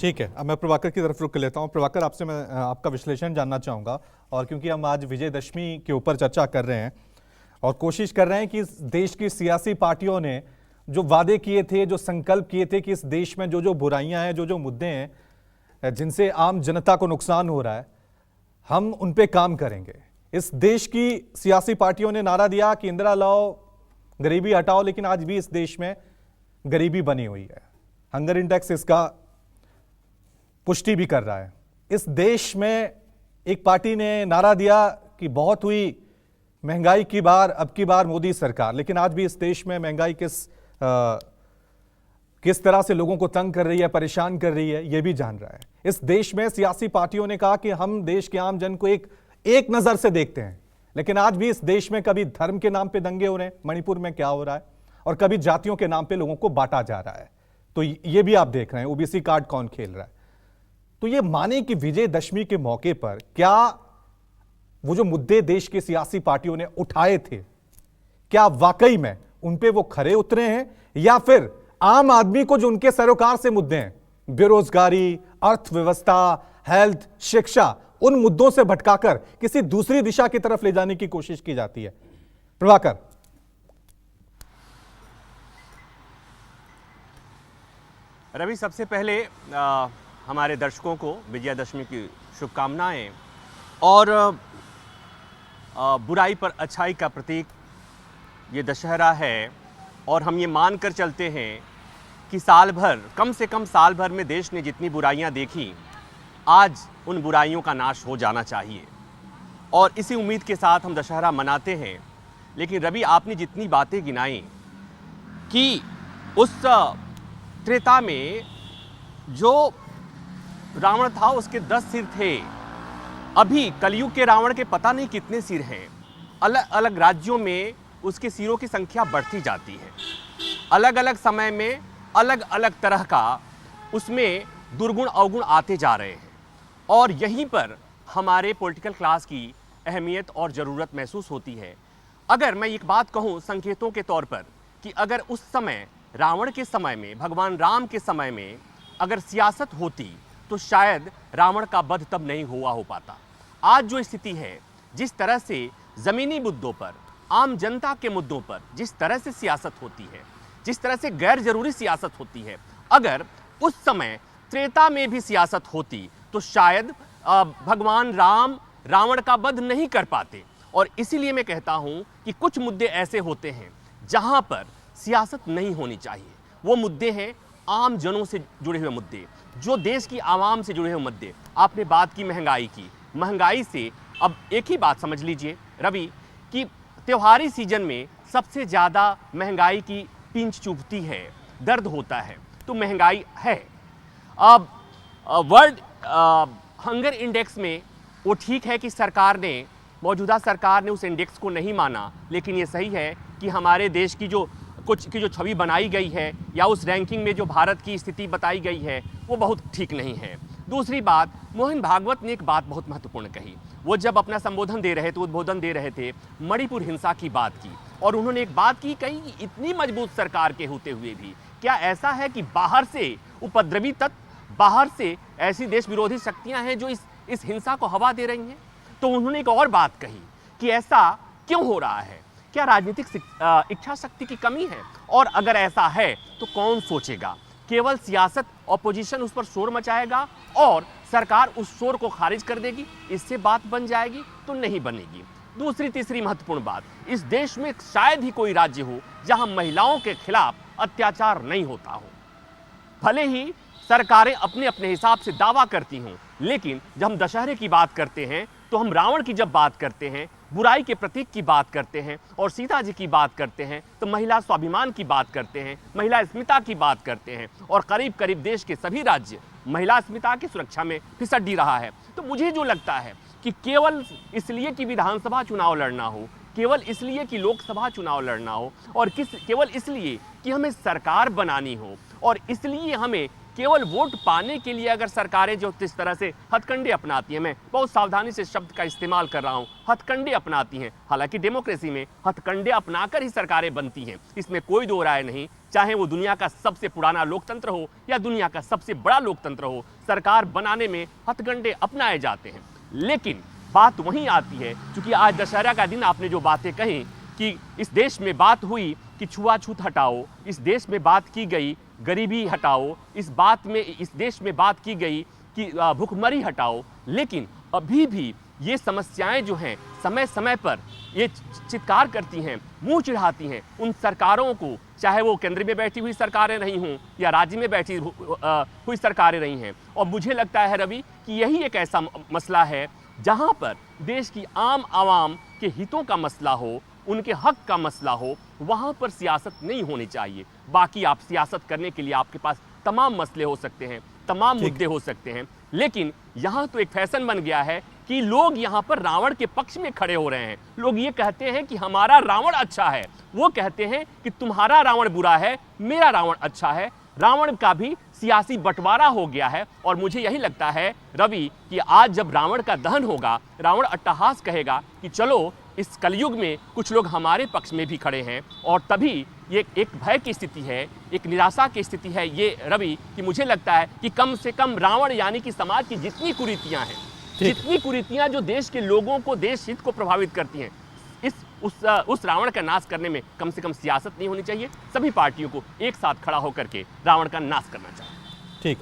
ठीक है, अब मैं प्रभाकर की तरफ रुख लेता हूं। प्रभाकर, आपसे मैं आपका विश्लेषण जानना चाहूंगा, और क्योंकि हम आज विजयदशमी के ऊपर चर्चा कर रहे हैं और कोशिश कर रहे हैं कि इस देश की सियासी पार्टियों ने जो वादे किए थे, जो संकल्प किए थे कि इस देश में जो जो बुराइयां हैं, जो जो मुद्दे हैं जिनसे आम जनता को नुकसान हो रहा है, हम उन पे काम करेंगे। इस देश की सियासी पार्टियों ने नारा दिया कि इंदिरा लाओ, गरीबी हटाओ, लेकिन आज भी इस देश में गरीबी बनी हुई है। हंगर इंडेक्स इसका पुष्टि भी कर रहा है। इस देश में एक पार्टी ने नारा दिया कि बहुत हुई महंगाई की बार, अब की बार मोदी सरकार, लेकिन आज भी इस देश में महंगाई किस तरह से लोगों को तंग कर रही है, परेशान कर रही है, यह भी जान रहा है। इस देश में सियासी पार्टियों ने कहा कि हम देश के आम जन को एक नजर से देखते हैं, लेकिन आज भी इस देश में कभी धर्म के नाम पे दंगे हो रहे हैं, मणिपुर में क्या हो रहा है, और कभी जातियों के नाम पे लोगों को बांटा जा रहा है। तो ये भी आप देख रहे हैं, ओबीसी कार्ड कौन खेल रहा है। तो ये माने कि विजयदशमी के मौके पर क्या वो जो मुद्दे देश की सियासी पार्टियों ने उठाए थे, क्या वाकई में उन पे वो खरे उतरे हैं, या फिर आम आदमी को जो उनके सरोकार से मुद्दे हैं, बेरोजगारी, अर्थव्यवस्था, हेल्थ, शिक्षा, उन मुद्दों से भटकाकर किसी दूसरी दिशा की तरफ ले जाने की कोशिश की जाती है। प्रभाकर। रवि, सबसे पहले हमारे दर्शकों को विजयादशमी की शुभकामनाएं। और बुराई पर अच्छाई का प्रतीक ये दशहरा है, और हम ये मान कर चलते हैं कि साल भर, कम से कम साल भर में देश ने जितनी बुराइयां देखी, आज उन बुराइयों का नाश हो जाना चाहिए, और इसी उम्मीद के साथ हम दशहरा मनाते हैं। लेकिन रवि, आपने जितनी बातें गिनाई कि उस त्रेता में जो रावण था उसके 10 सिर थे, अभी कलयुग के रावण के पता नहीं कितने सिर हैं। अलग अलग राज्यों में उसके सिरों की संख्या बढ़ती जाती है। अलग अलग समय में अलग अलग तरह का उसमें दुर्गुण अवगुण आते जा रहे हैं, और यहीं पर हमारे पॉलिटिकल क्लास की अहमियत और ज़रूरत महसूस होती है। अगर मैं एक बात कहूँ संकेतों के तौर पर, कि अगर उस समय रावण के समय में, भगवान राम के समय में अगर सियासत होती तो शायद रावण का वध तब नहीं हुआ हो पाता। आज जो स्थिति है, जिस तरह से ज़मीनी मुद्दों पर, आम जनता के मुद्दों पर जिस तरह से सियासत होती है, जिस तरह से गैर जरूरी सियासत होती है, अगर उस समय त्रेता में भी सियासत होती तो शायद भगवान राम रावण का वध नहीं कर पाते। और इसीलिए मैं कहता हूं कि कुछ मुद्दे ऐसे होते हैं जहां पर सियासत नहीं होनी चाहिए। वो मुद्दे हैं आम जनों से जुड़े हुए मुद्दे, जो देश की आवाम से जुड़े हुए मुद्दे। आपने बात की महंगाई की। महंगाई से अब एक ही बात समझ लीजिए रवि, कि त्योहारी सीजन में सबसे ज़्यादा महंगाई की पिंच चुभती है, दर्द होता है, तो महंगाई है। अब वर्ल्ड हंगर इंडेक्स में वो ठीक है कि मौजूदा सरकार ने उस इंडेक्स को नहीं माना, लेकिन ये सही है कि हमारे देश की जो छवि बनाई गई है, या उस रैंकिंग में जो भारत की स्थिति बताई गई है, वो बहुत ठीक नहीं है। दूसरी बात, मोहन भागवत ने एक बात बहुत महत्वपूर्ण कही। वो जब अपना संबोधन दे रहे थे, उद्बोधन दे रहे थे, मणिपुर हिंसा की बात की, और उन्होंने एक बात की कही कि इतनी मजबूत सरकार के होते हुए भी क्या ऐसा है कि बाहर से उपद्रवी तत्व, बाहर से ऐसी देश विरोधी शक्तियां हैं जो इस हिंसा को हवा दे रही हैं। तो उन्होंने एक और बात कही कि ऐसा क्यों हो रहा है, क्या राजनीतिक इच्छा शक्ति की कमी है, और अगर ऐसा है तो कौन सोचेगा। केवल सियासत, ऑपोजिशन उस पर शोर मचाएगा और सरकार उस शोर को खारिज कर देगी, इससे बात बन जाएगी? तो नहीं बनेगी। दूसरी तीसरी महत्वपूर्ण बात, इस देश में शायद ही कोई राज्य हो जहां महिलाओं के खिलाफ अत्याचार नहीं होता हो। भले ही सरकारें अपने अपने हिसाब से दावा करती हों, लेकिन जब हम दशहरे की बात करते हैं तो हम रावण की जब बात करते हैं, बुराई के प्रतीक की बात करते हैं, और सीता जी की बात करते हैं, तो महिला स्वाभिमान की बात करते हैं, महिला अस्मिता की बात करते हैं, और करीब करीब देश के सभी राज्य महिला अस्मिता की सुरक्षा में फिसड्डी ही रहा है। तो मुझे जो लगता है कि केवल इसलिए कि विधानसभा चुनाव लड़ना हो, केवल इसलिए कि लोकसभा चुनाव लड़ना हो, और केवल इसलिए कि हमें सरकार बनानी हो, और इसलिए हमें केवल वोट पाने के लिए अगर सरकारें जो इस तरह से हथकंडे अपनाती हैं, मैं बहुत सावधानी से शब्द का इस्तेमाल कर रहा हूं, हथकंडे अपनाती हैं, हालांकि डेमोक्रेसी में हथकंडे अपनाकर ही सरकारें बनती हैं, इसमें कोई दो राय नहीं। चाहे वो दुनिया का सबसे पुराना लोकतंत्र हो या दुनिया का सबसे बड़ा लोकतंत्र हो, सरकार बनाने में हथकंडे अपनाए जाते हैं। लेकिन बात वहीं आती है, क्योंकि आज दशहरा का दिन आपने जो बातें कही कि इस देश में बात हुई कि छुआछूत हटाओ, इस देश में बात की गई गरीबी हटाओ, इस देश में बात की गई कि भुखमरी हटाओ, लेकिन अभी भी ये समस्याएं जो हैं समय समय पर ये चित्कार करती हैं, मुंह चिढ़ाती हैं उन सरकारों को, चाहे वो केंद्र में बैठी हुई सरकारें रही हों या राज्य में बैठी हुई सरकारें रही हैं। और मुझे लगता है रवि कि यही एक ऐसा मसला है जहां पर देश की आम आवाम के हितों का मसला हो, उनके हक का मसला हो, वहां पर सियासत नहीं होनी चाहिए। बाकी आप सियासत करने के लिए आपके पास तमाम मसले हो सकते हैं, तमाम मुद्दे हो सकते हैं, लेकिन यहाँ तो एक फैशन बन गया है कि लोग यहाँ पर रावण के पक्ष में खड़े हो रहे हैं। लोग ये कहते हैं कि हमारा रावण अच्छा है, वो कहते हैं कि तुम्हारा रावण बुरा है, मेरा रावण अच्छा है। रावण का भी सियासी बंटवारा हो गया है। और मुझे यही लगता है रवि कि आज जब रावण का दहन होगा, रावण अट्टहास कहेगा कि चलो इस कलयुग में कुछ लोग हमारे पक्ष में भी खड़े हैं, और तभी ये एक भय की स्थिति है, एक निराशा की स्थिति है ये रवि, कि मुझे लगता है कि कम से कम रावण यानी कि समाज की जितनी कुरीतियां हैं, जितनी कुरीतियां जो देश के लोगों को, देश हित को प्रभावित करती हैं, उस रावण का नाश करने में कम से कम सियासत नहीं होनी चाहिए। सभी पार्टियों को एक साथ खड़ा होकर के रावण का नाश करना चाहिए।